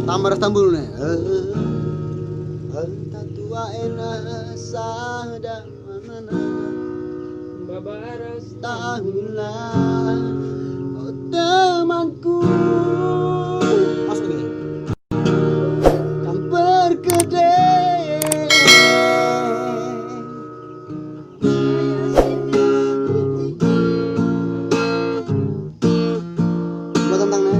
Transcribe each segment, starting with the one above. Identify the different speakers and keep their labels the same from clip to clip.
Speaker 1: Tamar tambul nih. Entah tua enak sada mana
Speaker 2: Babaras
Speaker 1: tahulah oh temanku. Masuk nih. Kan bergede. Buat tentangnya.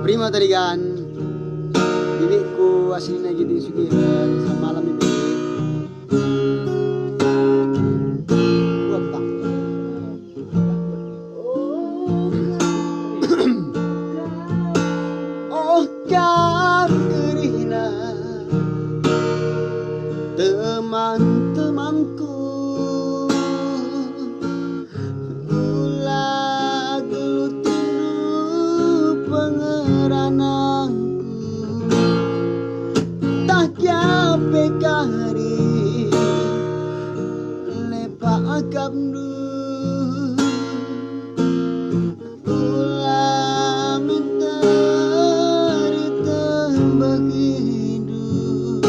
Speaker 1: Prima tadi kan bibikku aslinya gitu sugihan semalam bibi buat tak oh kan kerina teman-temanku ulah gelutin pengerananku tak kyape kari lepak akam du ulah minta ditambah hidup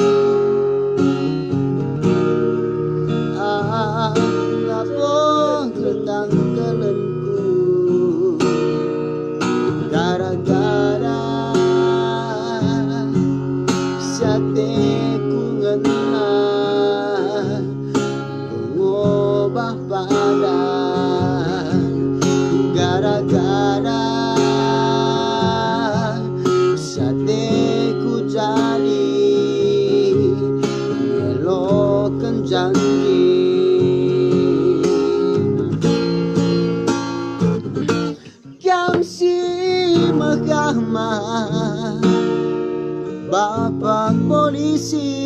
Speaker 1: lapor tentang kelenku gara-gara sateku ngena mengubah badan gara-gara sateku jadi melokan janji yang si mahkamah Bapak polisi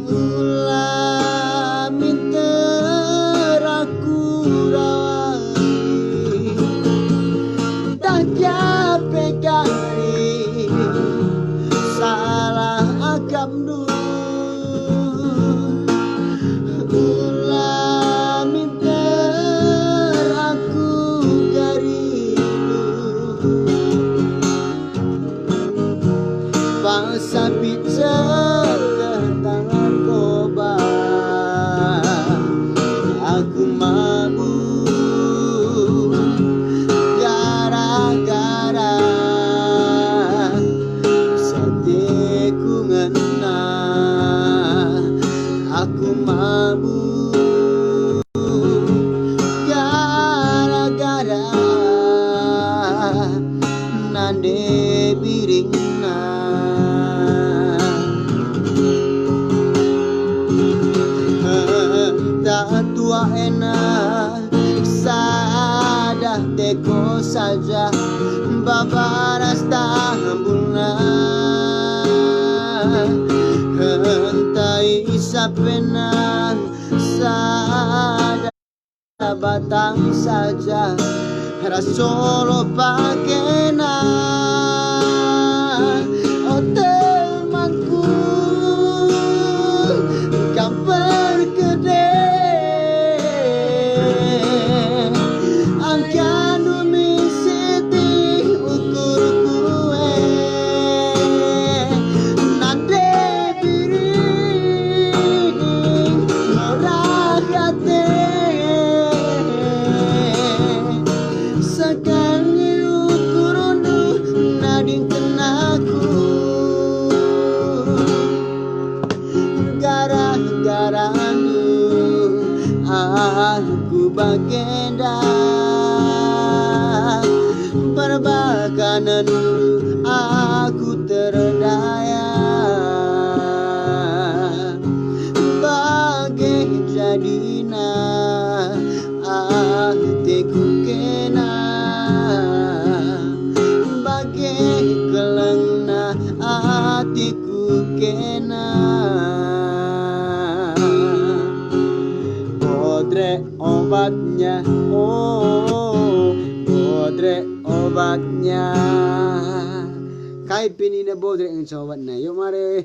Speaker 1: ulah minta aku rawai tak kyape kari salah akam dulu ulah minta aku kari bangsa bicara tangan koba aku mabuk gara-gara sateku ngena aku mabuk gara-gara nande biringna entah tua enak sadah teko saja babaras tambulna entah isa pena sadah batang saja rasolo pakena oh temanku kau bergede angka numisiti ukur kue nade biring morakate sekali ukurunu nading kenaku gara-gara aku bagenda perbakanan aku terdaya bagai jadina hatiku kena bagai kelengna hatiku kena Bodre obatnya, oh, bodre obatnya. Kai pinina bodre ang obatnya. Yuk mari.